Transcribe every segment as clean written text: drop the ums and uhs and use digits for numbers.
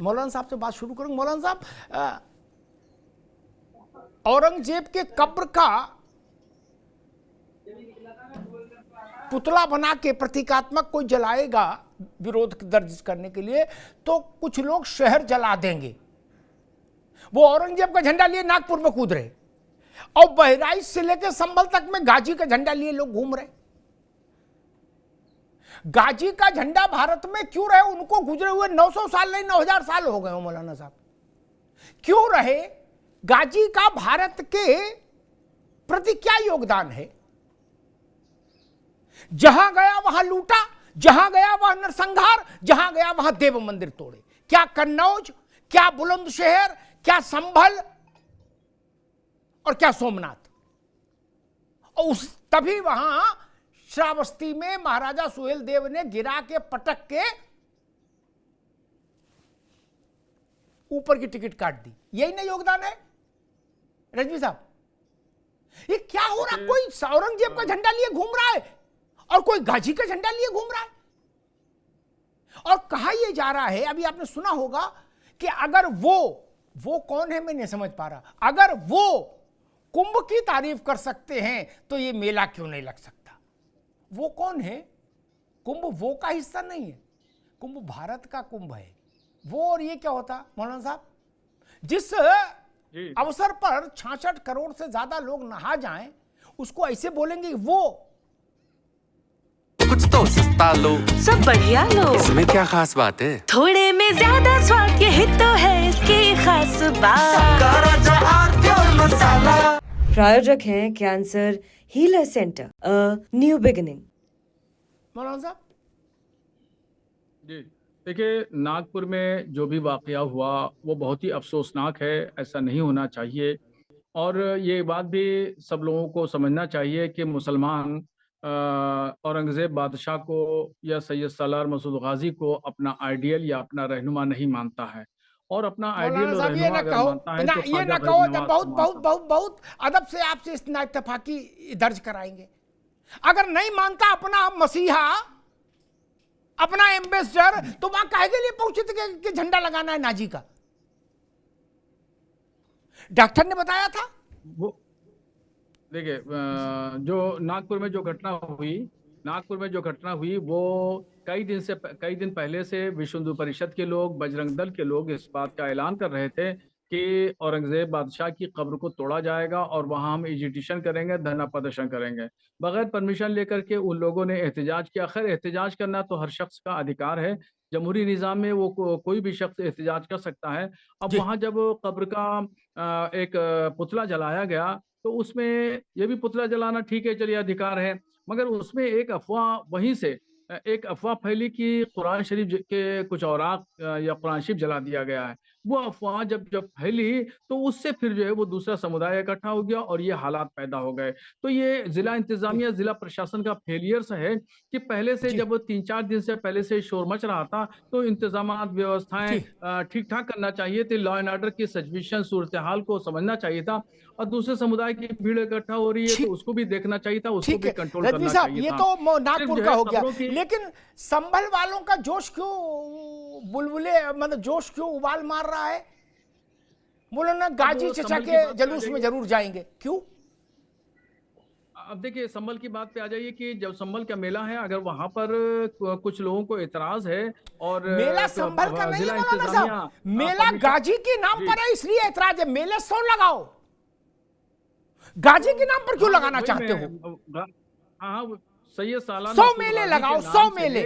मौलाना साहब से बात शुरू करूंगा। मौलाना साहब, औरंगजेब के कब्र का पुतला बना के प्रतीकात्मक कोई जलाएगा विरोध दर्ज करने के लिए, तो कुछ लोग शहर जला देंगे। वो औरंगजेब का झंडा लिए नागपुर में कूद रहे, और बहराइच से लेकर संभल तक में गाजी का झंडा लिए लोग घूम रहे। गाजी का झंडा भारत में क्यों रहे? उनको गुजरे हुए 900 साल नहीं 9000 साल हो गए हो मौलाना साहब। क्यों रहे? गाजी का भारत के प्रति क्या योगदान है? जहां गया वहां लूटा, जहां गया वहां नरसंहार, जहां गया वहां देव मंदिर तोड़े। क्या कन्नौज, क्या बुलंदशहर, क्या संभल और क्या सोमनाथ। और उस तभी वहां श्रावस्ती में महाराजा सुहेल देव ने गिरा के पटक के ऊपर की टिकट काट दी। यही ना योगदान है रजवी साहब? ये क्या हो रहा? कोई औरंगजेब का झंडा लिए घूम रहा है और कोई गाजी का झंडा लिए घूम रहा है। और कहा यह जा रहा है, अभी आपने सुना होगा कि अगर वो कौन है मैं नहीं समझ पा रहा, अगर वो कुंभ की तारीफ कर सकते हैं तो ये मेला क्यों नहीं लग सकता? वो कौन है? कुंभ वो का हिस्सा नहीं है, कुंभ भारत का कुंभ है वो। और ये क्या होता मौलाना साहब, जिस अवसर पर 66 करोड़ से ज्यादा लोग नहा जाएं, उसको ऐसे बोलेंगे वो कुछ तो सस्ता लो, सब बढ़िया लो, इसमें क्या खास बात है? थोड़े में ज्यादा स्वाद, यही तो है इसकी खास बात। मसाला। प्रायोजक हैं cancer healer centre, a new beginning. मौलाना साहब जी देखिए, नागपुर में जो भी वाकया हुआ वो बहुत ही अफसोसनाक है, ऐसा नहीं होना चाहिए। और ये बात भी सब लोगों को समझना चाहिए कि मुसलमान औरंगज़ेब बादशाह को या सैयद सालार मसूद गाजी को अपना आइडियल या अपना रहनुमा नहीं मानता है, और अपना आइडियल और रहनुमा अगर मानता है तो ये ना ख्वाजा कहो, गरीब नवाज बहुत को बहुत मानता है। बहुत बहुत अदब से आपसे इतना इत्तेफाकी दर्ज कराएंगे। अगर नहीं मानता अपना मसीहा, अपना एम्बेसडर, तो वहां काहे के लिए पहुंचे थे कि झंडा लगाना है नाजी का? डॉक्टर ने बताया था। वो देखिए, जो नागपुर में जो घटना हुई वो कई दिन पहले से विश्व हिंदू परिषद के लोग, बजरंग दल के लोग इस बात का ऐलान कर रहे थे कि औरंगजेब बादशाह की कब्र को तोड़ा जाएगा और वहां हम एजिटेशन करेंगे, धरना प्रदर्शन करेंगे। बगैर परमिशन लेकर के उन लोगों ने एहतजाज किया। खैर, एहतजाज करना तो हर शख्स का अधिकार है, जमहूरी निज़ाम में वो कोई भी शख्स एहतजाज कर सकता है। अब वहां जब कब्र का एक पुतला जलाया गया तो उसमें ये भी पुतला जलाना ठीक है, चलिए अधिकार है, मगर उसमें एक अफवाह फैली कि कुरान शरीफ के कुछ औराक या कुरान शरीफ जला दिया गया है। वो अफवाह जब फैली तो उससे फिर जो है वो दूसरा समुदाय इकट्ठा हो गया और ये हालात पैदा हो गए। तो ये जिला इंतजामिया, जिला प्रशासन का फेलियर्स है कि पहले से जब 3-4 दिन से पहले से शोर मच रहा था तो इंतजामात, व्यवस्थाएं ठीक ठाक करना चाहिए थे, लॉ एंड ऑर्डर की सिचुएशन, सूरत हाल को समझना चाहिए था। और दूसरे समुदाय की भीड़ इकट्ठा हो रही है तो उसको भी देखना चाहिए था, उसको भी कंट्रोल करना चाहिए था। ये तो नागपुर का हो गया, की... लेकिन संभल वालों का जोश क्यों बुलबुले, मतलब जोश क्यों उबाल मार रहा है? बोलो ना गाजी चचा के जलूस में जरूर जाएंगे, क्यों? अब देखिए, संभल की बात पे आ जाइए कि जब संभल का मेला है, अगर वहां पर कुछ लोगों को एतराज है और मेला संभल का नहीं है मौलाना साहब, मेला गाजी के नाम पर है इसलिए एतराज है। मेले 100 लगाओ, गाजी के नाम पर क्यों लगाना चाहते हो? हाँ, सैयद सालार 100 मेले लगाओ, 100 मेले।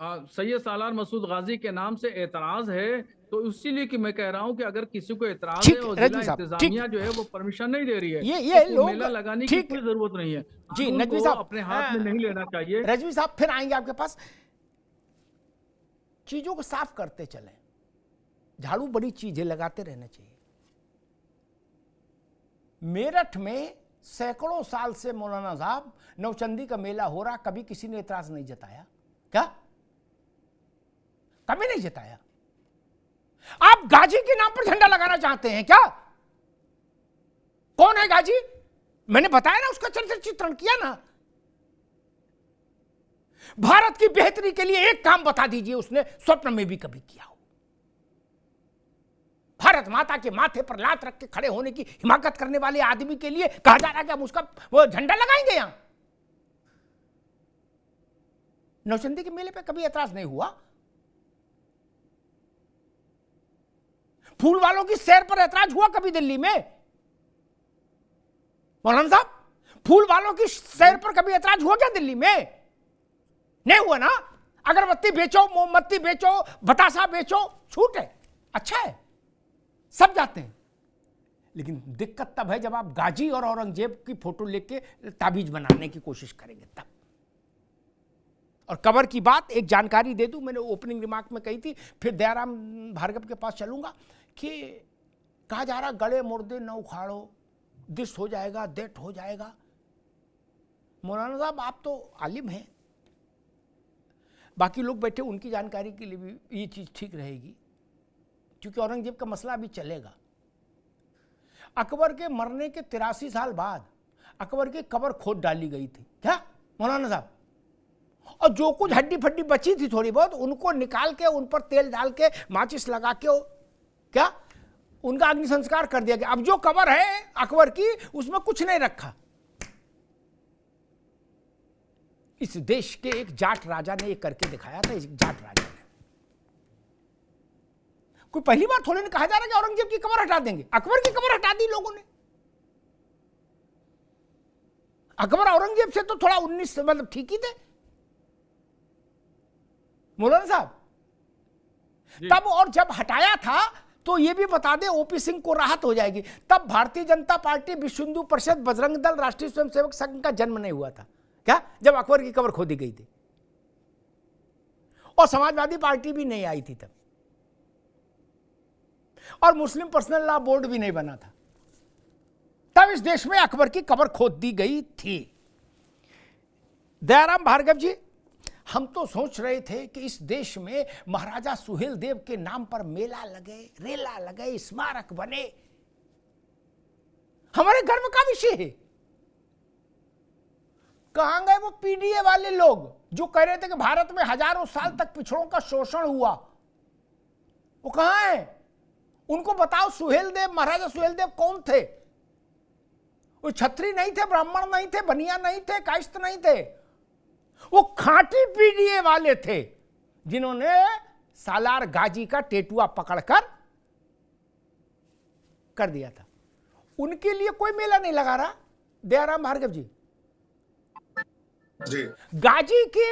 सैयद सालार मसूद गाजी के नाम से एतराज है, तो इसीलिए कि मैं कह रहा हूं कि अगर किसी को एतराज है और जिला इंतजामिया जो है वो परमिशन नहीं दे रही है, ये तो लोग मेला लगाने की कोई जरूरत नहीं है। जी नकवी साहब, अपने हाथ में नहीं लेना चाहिए। रजवी साहब फिर आएंगे आपके पास। चीजों को साफ करते चले, झाड़ू बड़ी चीजें लगाते रहना चाहिए। मेरठ में सैकड़ों साल से मौलाना साहब नौचंदी का मेला हो रहा, कभी किसी ने एतराज नहीं जताया क्या? कभी नहीं जताया। आप गाजी के नाम पर झंडा लगाना चाहते हैं क्या? कौन है गाजी? मैंने बताया ना, उसका चरित्र चित्रण किया ना। भारत की बेहतरी के लिए एक काम बता दीजिए उसने स्वप्न में भी कभी किया हो। भारत माता के माथे पर लात रख के खड़े होने की हिमाकत करने वाले आदमी के लिए कहा जा रहा है कि हम उसका वो झंडा लगाएंगे यहां। नौचंदी के मेले पे कभी ऐतराज नहीं हुआ। फूल वालों की सैर पर ऐतराज हुआ कभी दिल्ली में? मौलाना साहब, फूल वालों की सैर पर कभी ऐतराज हुआ क्या दिल्ली में? नहीं हुआ ना। अगरबत्ती बेचो, मोमबत्ती बेचो, बतासा बेचो, छूट है, अच्छा है, सब जाते हैं। लेकिन दिक्कत तब है जब आप गाजी और औरंगजेब की फोटो लेके ताबीज बनाने की कोशिश करेंगे तब। और कबर की बात एक जानकारी दे दूं, मैंने ओपनिंग रिमार्क में कही थी, फिर दयाराम भार्गव के पास चलूंगा कि कहा जा रहा गड़े मुर्दे न उखाड़ो, दिस हो जाएगा, देट हो जाएगा। मौलाना साहब आप तो आलिम हैं, बाकी लोग बैठे उनकी जानकारी के लिए भी ये चीज़ ठीक रहेगी, क्योंकि औरंगजेब का मसला अभी चलेगा। अकबर के मरने के 83 साल बाद अकबर की कब्र खोद डाली गई थी, क्या मौलाना साहब? और जो कुछ हड्डी फड्डी बची थी थोड़ी बहुत, उनको निकाल के उन पर तेल डाल के माचिस लगा के क्या उनका अग्नि संस्कार कर दिया गया। अब जो कब्र है अकबर की उसमें कुछ नहीं रखा। इस देश के एक जाट राजा ने ये करके दिखाया था। इस जाट राजा ने, कोई पहली बार थोड़ी ने कहा जा रहा है कि औरंगजेब की कब्र हटा देंगे। अकबर की कब्र हटा दी लोगों ने। अकबर औरंगजेब से तो थोड़ा 19 मतलब ठीक ही थे मौलाना साहब तब। और जब हटाया था तो ये भी बता दें ओपी सिंह को राहत हो जाएगी। तब भारतीय जनता पार्टी, विश्व हिंदू परिषद, बजरंग दल, राष्ट्रीय स्वयंसेवक संघ का जन्म नहीं हुआ था क्या, जब अकबर की कब्र खोदी गई थी। और समाजवादी पार्टी भी नहीं आई थी तब, और मुस्लिम पर्सनल लॉ बोर्ड भी नहीं बना था। तब इस देश में अकबर की कब्र खोद दी गई थी। दयाराम भार्गव जी, हम तो सोच रहे थे कि इस देश में महाराजा सुहेल देव के नाम पर मेला लगे, रेला लगे, स्मारक बने, हमारे गर्व का विषय है। कहां गए वो पीडीए वाले लोग जो कह रहे थे कि भारत में हजारों साल तक पिछड़ों का शोषण हुआ? वो कहां है? उनको बताओ सुहेल देव, महाराजा सुहेल देव कौन थे? वो छत्री नहीं थे, ब्राह्मण नहीं थे, बनिया नहीं थे, कायस्थ नहीं थे। वो खांटी पीडीए वाले थे जिन्होंने सालार गाजी का टेटुआ पकड़कर कर दिया था। उनके लिए कोई मेला नहीं लगा रहा दयाराम भार्गव जी। गाजी की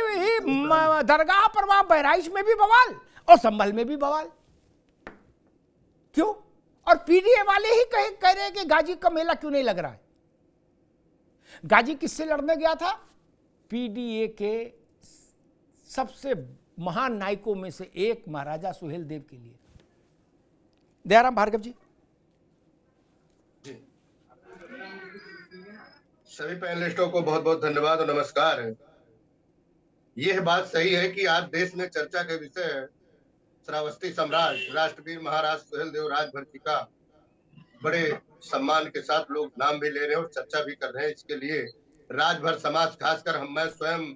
दरगाह पर वहां बहराइच में भी बवाल और संभल में भी बवाल, क्यों? और पीडीए वाले ही कह रहे हैं कि गाजी का मेला क्यों नहीं लग रहा है। गाजी किससे लड़ने गया था? पीडीए के सबसे महान नायकों में से एक महाराजा सुहेल देव के लिए। दयाराम भार्गव जी। सभी पैनलिस्टों को बहुत बहुत धन्यवाद और नमस्कार। यह बात सही है कि आज देश में चर्चा के विषय है श्रावस्ती सम्राट राष्ट्रवीर महाराज सुहेल देव राजभर जी का। बड़े सम्मान के साथ लोग नाम भी ले रहे हैं और चर्चा भी कर रहे हैं। इसके लिए राजभर समाज, खासकर मैं स्वयं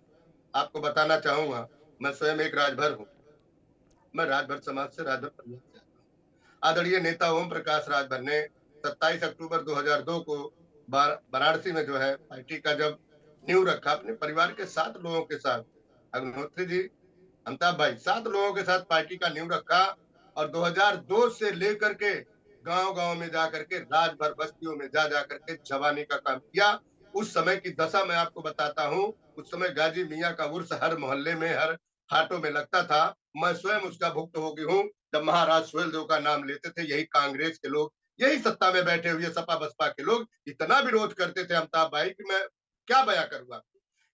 आपको बताना चाहूंगा, मैं स्वयं एक राजभर हूँ। मैं राजभर समाज से राजभर परिवार से आता हूँ। आदरणीय नेता ओम प्रकाश राजभर ने 27 अक्टूबर 2002 को वाराणसी में जो है पार्टी का जब नींव रखा, अपने परिवार के 7 लोगों के साथ, अग्निहोत्री जी, अमिताभ भाई, 7 लोगों के साथ पार्टी का नींव रखा। और 2002 से लेकर के गांव-गांव में जाकर के, राजभर बस्तियों में जा करके जवानी का काम किया। उस समय की दशा मैं आपको बताता हूँ। उस समय गाजी मियाँ का उर्स हर मोहल्ले में, हर हाटों में लगता था। मैं स्वयं उसका भुक्तभोगी हूँ। जब महाराज सुहेल देव का नाम लेते थे, यही कांग्रेस के लोग, यही सत्ता में बैठे हुए सपा बसपा के लोग इतना विरोध करते थे अमिताभ भाई कि मैं क्या बयां करूंगा।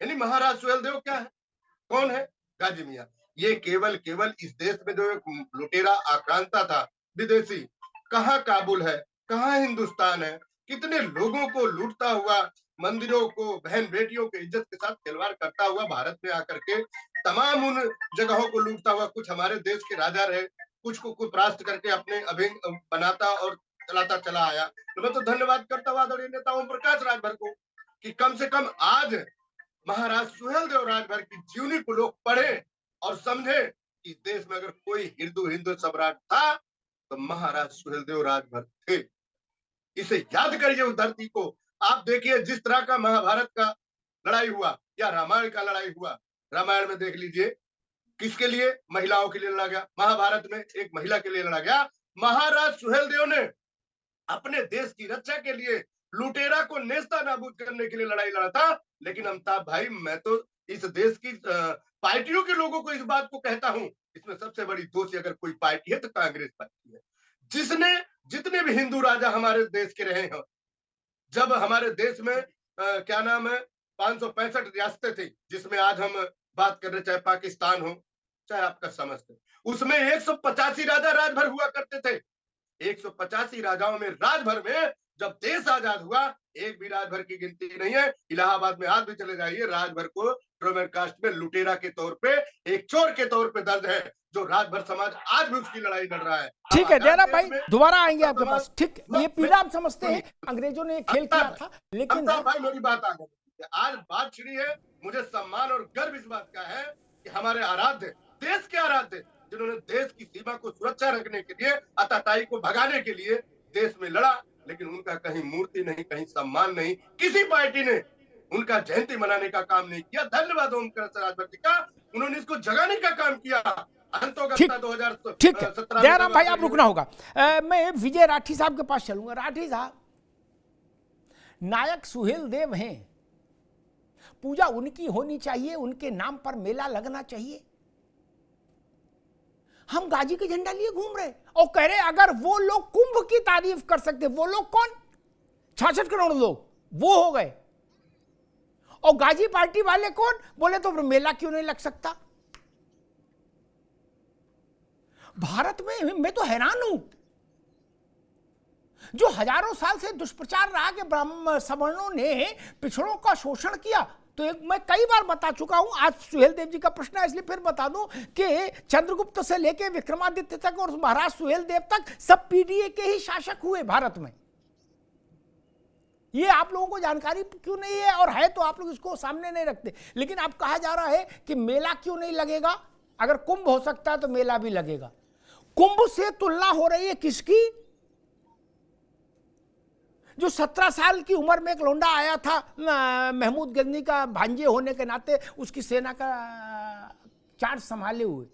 यानी महाराज सुहेल देव क्या है, कौन है? गाजी मियाँ। ये केवल इस देश में जो एक लुटेरा आक्रांता था विदेशी, कहाँ काबुल है, कहाँ हिंदुस्तान है, कितने लोगों को लूटता हुआ, मंदिरों को, बहन बेटियों के इज्जत के साथ खिलवाड़ करता हुआ भारत में आकर के तमाम उन जगहों को लूटता हुआ। कुछ हमारे देश के राजा रहे, कुछ को कुपरास्त करके अपने अभिन्न बनाता और चलाता चला आया। तो मैं तो धन्यवाद करता हूँ आदरणीय नेता ओम प्रकाश राजभर को कि कम से कम आज महाराज सुहेलदेव राजभर की जीवनी को लोग पढ़े और समझे कि देश में अगर कोई हिंदू सम्राट था तो महाराज सुहेलदेव राजभर थे। इसे याद करिए उस धरती को। आप देखिए जिस तरह का महाभारत का लड़ाई हुआ या रामायण का लड़ाई हुआ, रामायण में देख लीजिए किसके लिए, महिलाओं के लिए लड़ा गया। महाभारत में एक महिला के लिए लड़ा गया। महाराज सुहेलदेव ने अपने देश की रक्षा के लिए लुटेरा को नेस्ता नाबूद करने के लिए लड़ाई लड़ा था। लेकिन अमिताभ भाई, मैं तो इस देश की पार्टियों के लोगों को इस बात को कहता हूं, इसमें सबसे बड़ी दोषी अगर कोई पार्टी है तो कांग्रेस पार्टी है, जिसने जितने भी हिंदू राजा हमारे देश के रहे हैं, जब हमारे देश में क्या नाम है 565 रियासतें थी, जिसमें आज हम बात कर रहे, चाहे पाकिस्तान हो चाहे आपका समझते, उसमें 185 राजा राजभर हुआ करते थे। 185 राजाओं में राजभर में जब देश आजाद हुआ, एक भी राजभर की गिनती नहीं है। इलाहाबाद में आज भी चले जाइए, राजभर को ट्रोमर कास्ट में लुटेरा के तौर पे, एक चोर के तौर पे दर्ज है, जो राजभर समाज आज भी उसकी लड़ाई लड़ रहा है। ठीक है जयराम भाई, दोबारा आएंगे आपके पास। ठीक, ये पीड़ा हम समझते हैं, अंग्रेजों ने खेल किया था, लेकिन भाई मेरी बात आगे, आज बात छिड़ी है, मुझे सम्मान और गर्व इस बात का है कि हमारे आराध्य, देश के आराध्य, जिन्होंने देश की सीमा को सुरक्षा रखने के लिए, आतताई को भगाने के लिए देश में लड़ा, लेकिन उनका कहीं मूर्ति नहीं, कहीं सम्मान नहीं, किसी पार्टी ने उनका जयंती मनाने का काम नहीं किया। धन्यवाद ओमकार राजभर जी का, उन्होंने इसको जगाने का काम किया। ठीक है जयराम भाई, आप रुकना होगा। मैं विजय राठी साहब के पास चलूंगा। राठी साहब, नायक सुहेलदेव हैं, पूजा उनकी होनी चाहिए, उनके नाम पर मेला लगना चाहिए। हम गाजी का झंडा लिए घूम रहे और कह रहे अगर वो लोग कुंभ की तारीफ कर सकते, वो लोग कौन, 66 करोड़ लोग वो हो गए, और गाजी पार्टी वाले कौन, बोले तो मेला क्यों नहीं लग सकता। भारत में मैं तो हैरान हूं, जो हजारों साल से दुष्प्रचार रहा कि ब्राह्मण सवर्णों ने पिछड़ों का शोषण किया, तो एक मैं कई बार बता चुका हूं, आज सुहेलदेव जी का प्रश्न है इसलिए फिर बता दूं कि चंद्रगुप्त से लेकर विक्रमादित्य तक और महाराज सुहेलदेव तक सब पीडीए के ही शासक हुए भारत में। ये आप लोगों को जानकारी क्यों नहीं है, और है तो आप लोग इसको सामने नहीं रखते। लेकिन अब कहा जा रहा है कि मेला क्यों नहीं लगेगा, अगर कुंभ हो सकता है तो मेला भी लगेगा। कुंभ से तुलना हो रही है किसकी, जो 17 साल की उम्र में एक लौंडा आया था, महमूद गजनी का भांजे होने के नाते उसकी सेना का चार्ज संभाले हुए,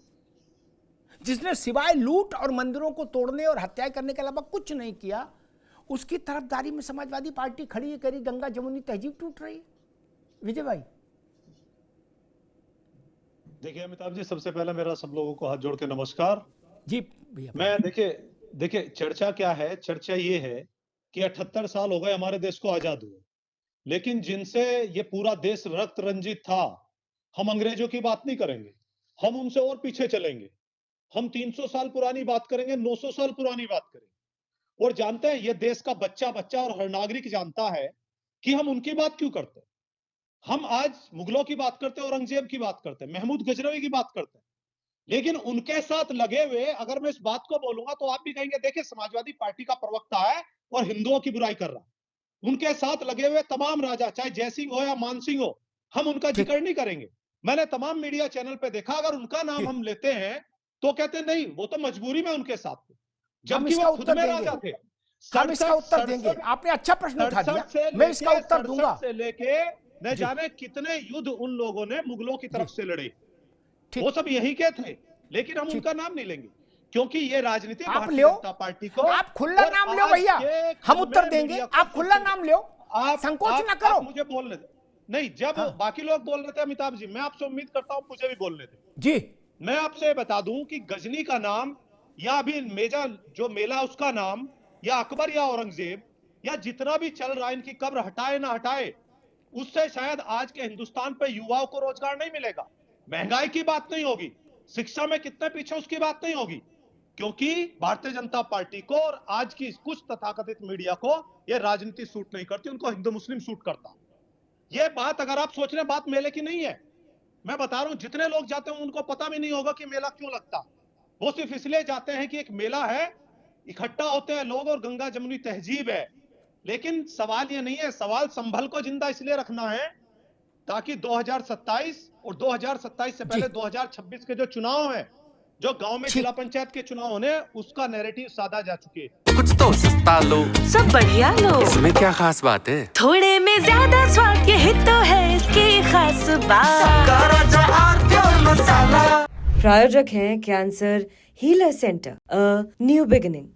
जिसने सिवाय लूट और मंदिरों को तोड़ने और हत्याएं करने के अलावा कुछ नहीं किया, उसकी तरफदारी में समाजवादी पार्टी खड़ी है, करी गंगा जमुनी तहजीब टूट रही है। विजय भाई, देखिए अमिताभ जी, सबसे पहले मेरा सब लोगों को हाथ जोड़ के नमस्कार जी भैया। मैं देखिए चर्चा क्या है, चर्चा ये है कि 78 साल हो गए हमारे देश को आजाद हुए, लेकिन जिनसे ये पूरा देश रक्त रंजित था, हम अंग्रेजों की बात नहीं करेंगे, हम उनसे और पीछे चलेंगे। हम 300 साल पुरानी बात करेंगे, 900 साल पुरानी बात करेंगे। और जानते हैं, ये देश का बच्चा बच्चा और हर नागरिक जानता है कि हम उनकी बात क्यों करते हैं। हम आज मुगलों की बात करते हैं, औरंगजेब की बात करते हैं, महमूद गजनवी की बात करते हैं, लेकिन उनके साथ लगे हुए अगर मैं इस बात को बोलूंगा तो आप भी कहेंगे देखिए समाजवादी पार्टी का प्रवक्ता है और हिंदुओं की बुराई कर रहा है। उनके साथ लगे हुए तमाम राजा, चाहे जयसिंह हो या मानसिंह हो, हम उनका जिक्र नहीं करेंगे। मैंने तमाम मीडिया चैनल पे देखा, अगर उनका नाम हम लेते हैं तो कहते नहीं, वो तो मजबूरी में उनके साथ थे, जबकि वो खुद में राजा थे। हम इसका उत्तर देंगे, आपने अच्छा प्रश्न उठा दिया, मैं इसका उत्तर दूंगा। से लेके न जाने कितने युद्ध उन लोगों ने मुगलों की तरफ से लड़े, वो सब यही के थे, लेकिन हम उनका नाम नहीं लेंगे क्योंकि ये राजनीति भारतीय जनता पार्टी को। आप खुला नाम लो भैया, हम उत्तर देंगे, आप खुला नाम लो, आप संकोच ना करो। मुझे बोलने दे, नहीं जब बाकी लोग बोल रहे थे अमिताभ जी, मैं आपसे उम्मीद करता हूं मुझे भी बोलने दे जी। मैं आपसे बता दूं कि गजनी का नाम या अभी मेजा जो मेला उसका नाम या अकबर या औरंगजेब या जितना भी चल रहा है, इनकी कब्र हटाए ना हटाए, उससे शायद आज के हिंदुस्तान पे युवाओं को रोजगार नहीं मिलेगा। महंगाई की बात नहीं होगी, शिक्षा में कितने पीछे उसकी बात नहीं होगी, क्योंकि भारतीय जनता पार्टी को और आज की कुछ तथाकथित मीडिया को यह राजनीति सूट नहीं करती, उनको हिंदू मुस्लिम सूट करता। यह बात अगर आप सोच रहे हैं बात मेले की नहीं है, मैं बता रहा हूं जितने लोग जाते हैं उनको पता भी नहीं होगा कि मेला क्यों लगता। वो सिर्फ इसलिए जाते हैं कि एक मेला है, इकट्ठा होते हैं लोग और गंगा जमुनी तहजीब है। लेकिन सवाल ये नहीं है, सवाल संभल को जिंदा इसलिए रखना है ताकि 2027 और 2027 से पहले 2026 के जो चुनाव है, जो गांव में जिला पंचायत के चुनाव होने, उसका नैरेटिव साधा जा चुके। कुछ तो सस्ता लो, सब बढ़िया लो, इसमें क्या खास बात है? थोड़े में ज्यादा स्वाद, यही तो है इसकी खास बात। प्रायोजक हैं cancer healer centre, a new beginning.